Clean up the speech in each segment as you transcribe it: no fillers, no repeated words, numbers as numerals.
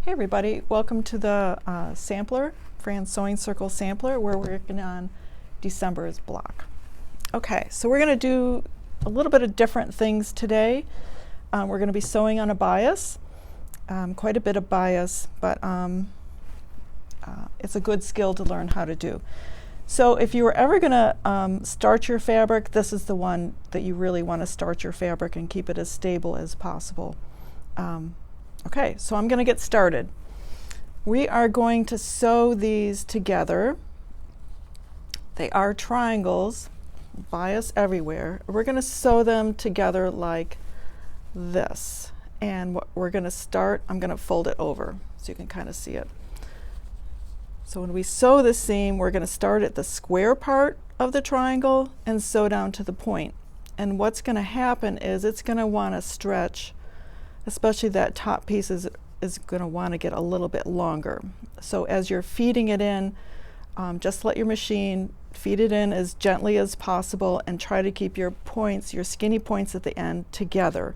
Hey everybody, welcome to the sampler, Fran's Sewing Circle sampler, where we're working on December's block. Okay, so we're going to do a little bit of different things today. We're going to be sewing on a bias, quite a bit of bias, but it's a good skill to learn how to do. So if you were ever going to starch your fabric, this is the one that you really want to starch your fabric and keep it as stable as possible. Okay, so I'm going to get started. We are going to sew these together. They are triangles, bias everywhere. We're going to sew them together like this. And what we're going to start, I'm going to fold it over so you can kind of see it. So when we sew the seam, we're going to start at the square part of the triangle and sew down to the point. And what's going to happen is it's going to want to stretch, especially that top piece is going to want to get a little bit longer. So as you're feeding it in, just let your machine feed it in as gently as possible and try to keep your points, your skinny points at the end, together.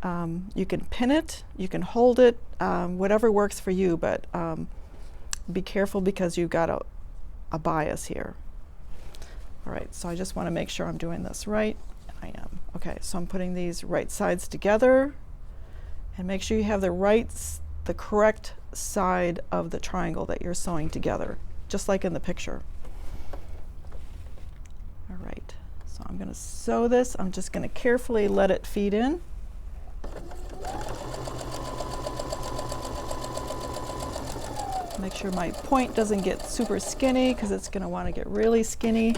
You can pin it, you can hold it, whatever works for you, but be careful because you've got a bias here. All right, so I just want to make sure I'm doing this right. I am. Okay, so I'm putting these right sides together. And make sure you have the correct side of the triangle that you're sewing together, just like in the picture. All right, so I'm going to sew this. I'm just going to carefully let it feed in. Make sure my point doesn't get super skinny because it's going to want to get really skinny.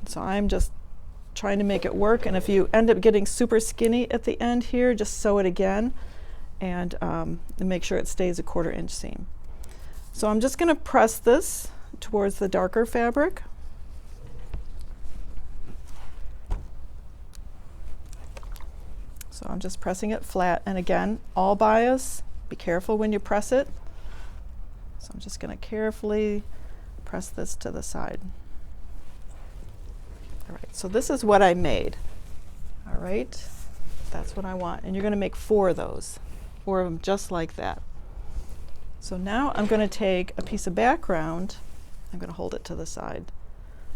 So I'm just trying to make it work, and if you end up getting super skinny at the end here, just sew it again and make sure it stays a 1/4 inch seam. So I'm just going to press this towards the darker fabric. So I'm just pressing it flat, and again, all bias, be careful when you press it. So I'm just going to carefully press this to the side. All right, so this is what I made. All right, that's what I want. And you're going to make 4 of those, 4 of them just like that. So now I'm going to take a piece of background. I'm going to hold it to the side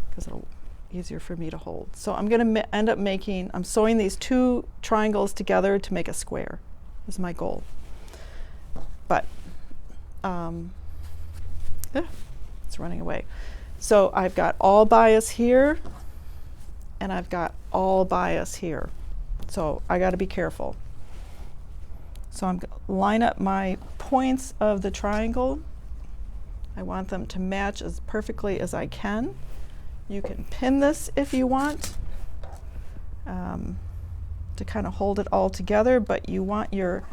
because it'll be easier for me to hold. So I'm going to end up making, I'm sewing these 2 triangles together to make a square, is my goal. But it's running away. So I've got all bias here, and I've got all bias here. So I got to be careful. So I'm going to line up my points of the triangle. I want them to match as perfectly as I can. You can pin this if you want to kind of hold it all together, but you want your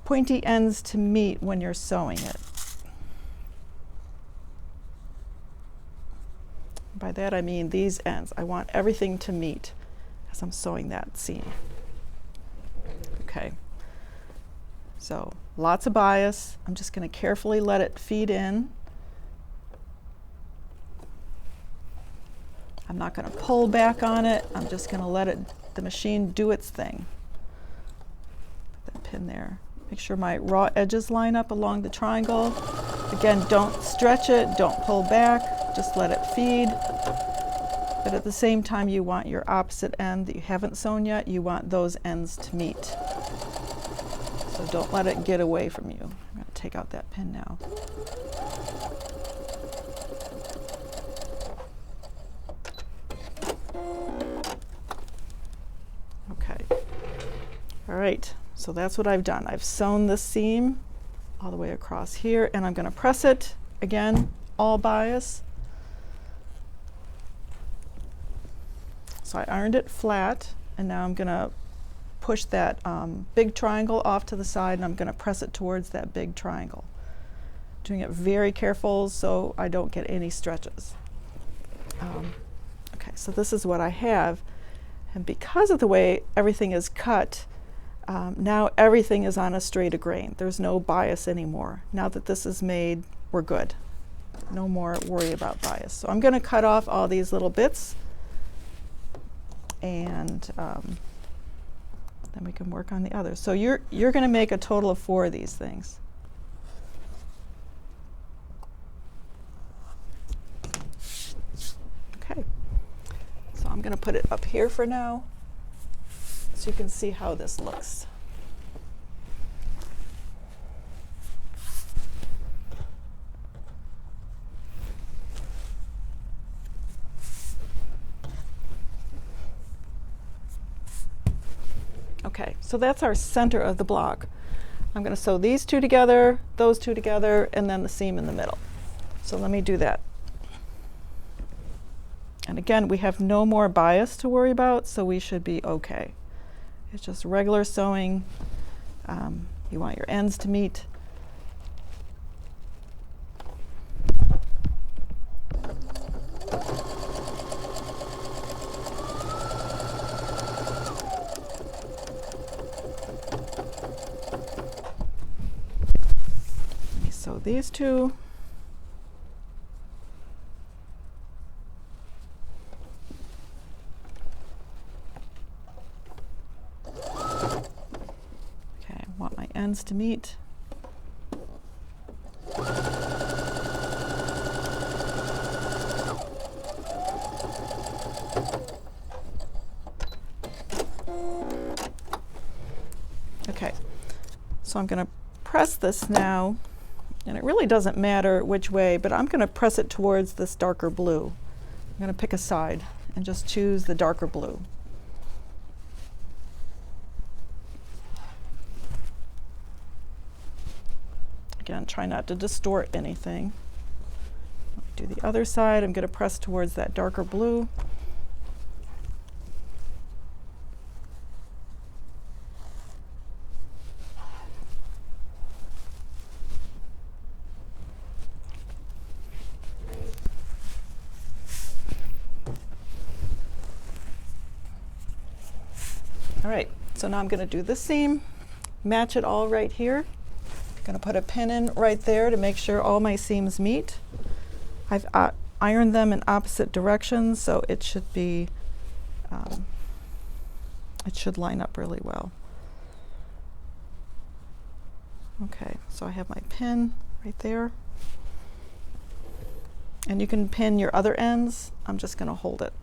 pointy ends to meet when you're sewing it. By that I mean these ends. I want everything to meet as I'm sewing that seam. Okay, so lots of bias. I'm just going to carefully let it feed in. I'm not going to pull back on it. I'm just going to let the machine do its thing. Put that pin there. Make sure my raw edges line up along the triangle. Again, don't stretch it, don't pull back, just let it feed. But at the same time, you want your opposite end that you haven't sewn yet, you want those ends to meet. So don't let it get away from you. I'm going to take out that pin now. Okay. All right. So that's what I've done. I've sewn this seam all the way across here, and I'm going to press it again, all bias. So I ironed it flat, and now I'm going to push that big triangle off to the side, and I'm going to press it towards that big triangle. Doing it very careful so I don't get any stretches. Okay, so this is what I have, and because of the way everything is cut, now everything is on a straight grain. There's no bias anymore. Now that this is made, we're good. No more worry about bias. So I'm going to cut off all these little bits, and then Then we can work on the others. So you're going to make a total of 4 of these things. Okay. So I'm going to put it up here for now so you can see how this looks. Okay, so that's our center of the block. I'm going to sew these 2 together, those 2 together, and then the seam in the middle. So let me do that. And again, we have no more bias to worry about, so we should be okay. It's just regular sewing. You want your ends to meet. So these 2. Okay, I want my ends to meet. Okay, so I'm going to press this now. And it really doesn't matter which way, but I'm going to press it towards this darker blue. I'm going to pick a side and just choose the darker blue. Again, try not to distort anything. Do the other side. I'm going to press towards that darker blue. All right, so now I'm going to do this seam, match it all right here. I'm going to put a pin in right there to make sure all my seams meet. I've ironed them in opposite directions, so it should be, it should line up really well. Okay, so I have my pin right there. And you can pin your other ends. I'm just going to hold it.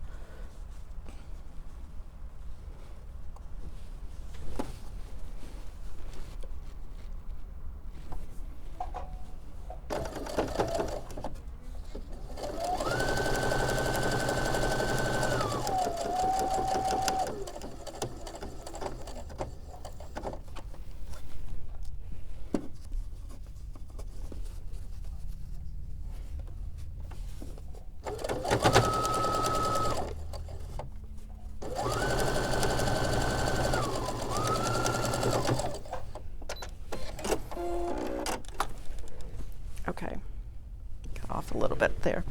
Okay, got off a little bit there.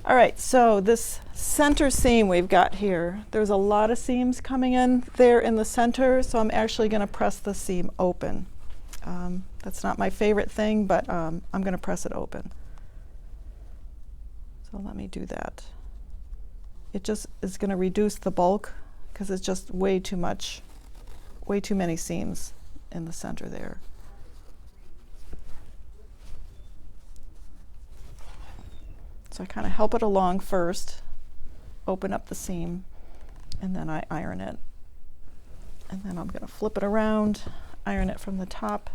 All right, so this center seam we've got here, there's a lot of seams coming in there in the center, so I'm actually going to press the seam open. That's not my favorite thing, but I'm going to press it open. So let me do that. It just is going to reduce the bulk because it's just way too much, way too many seams in the center there. So I kind of help it along first, open up the seam, and then I iron it. And then I'm going to flip it around, iron it from the top.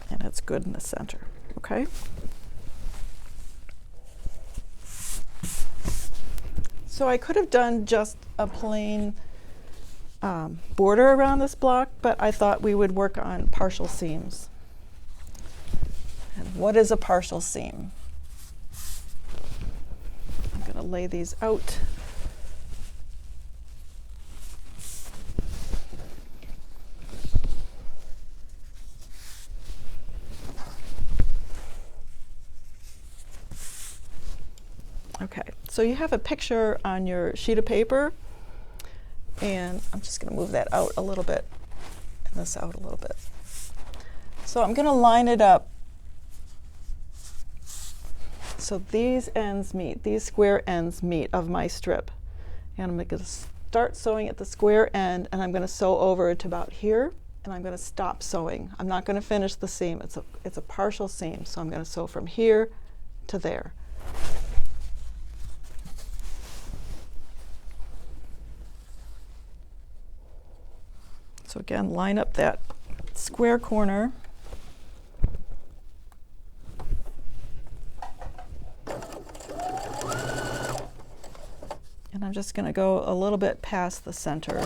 And it's good in the center, okay? So I could have done just a plain border around this block, but I thought we would work on partial seams. And what is a partial seam? I'm going to lay these out. Okay, so you have a picture on your sheet of paper, and I'm just going to move that out a little bit and this out a little bit. So I'm going to line it up So these ends meet, these square ends meet of my strip. And I'm going to start sewing at the square end, and I'm going to sew over to about here, and I'm going to stop sewing. I'm not going to finish the seam. It's a partial seam, so I'm going to sew from here to there. So again, line up that square corner. And I'm just going to go a little bit past the center.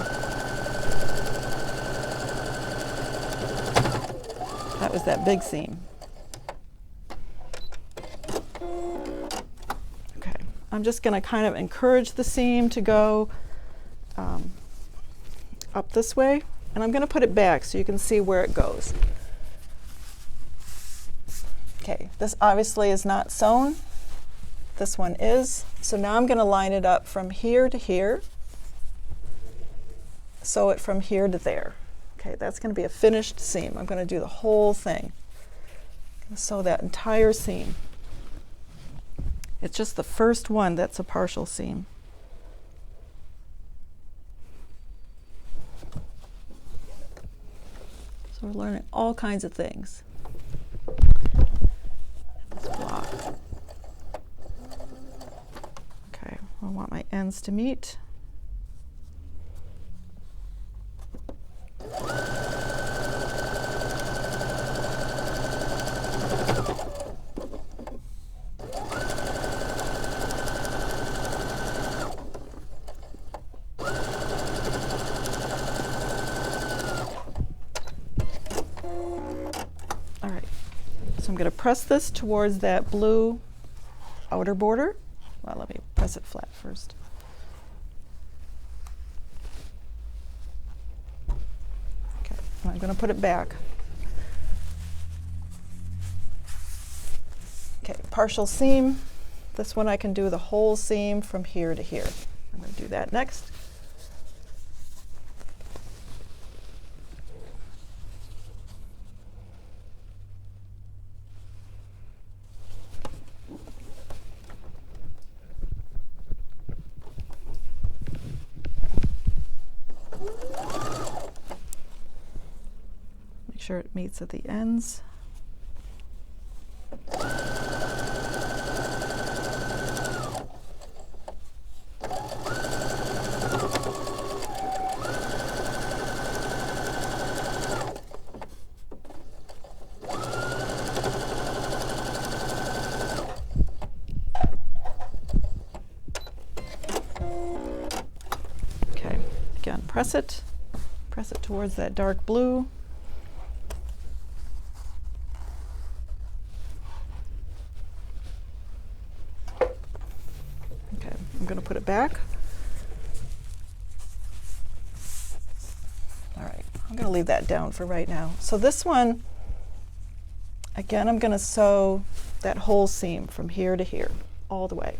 That was that big seam. Okay, I'm just going to kind of encourage the seam to go up this way, and I'm going to put it back so you can see where it goes. Okay, this obviously is not sewn. This one is. So now I'm going to line it up from here to here. Sew it from here to there. Okay, that's going to be a finished seam. I'm going to do the whole thing. I'm going to sew that entire seam. It's just the first one that's a partial seam. So we're learning all kinds of things. This block. Okay, I want my ends to meet. All right, so I'm going to press this towards that blue outer border. Well, let me press it flat first. Okay, and I'm going to put it back. Okay, partial seam. This one I can do the whole seam from here to here. I'm going to do that next. Make sure it meets at the ends. Okay, again, press it towards that dark blue. I'm going to put it back. All right, I'm going to leave that down for right now. So this one, again, I'm going to sew that whole seam from here to here, all the way.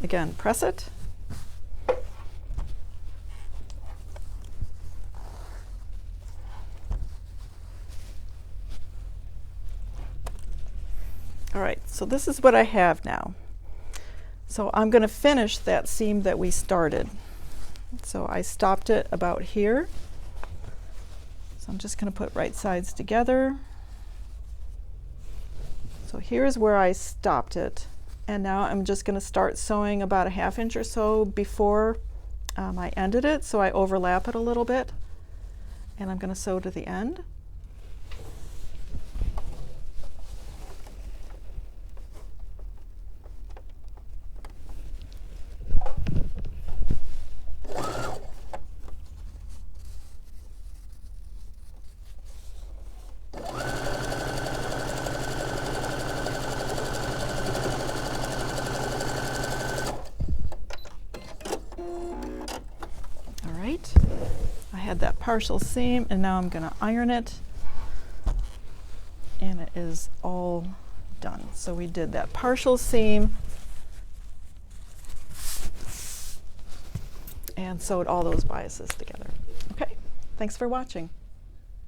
Again, press it. All right, so this is what I have now. So I'm going to finish that seam that we started. So I stopped it about here. So I'm just going to put right sides together. So here's where I stopped it. And now I'm just going to start sewing about a ½ inch or so before I ended it, so I overlap it a little bit. And I'm going to sew to the end. add that partial seam, and now I'm going to iron it, and it is all done. So we did that partial seam and sewed all those biases together. Okay, thanks for watching.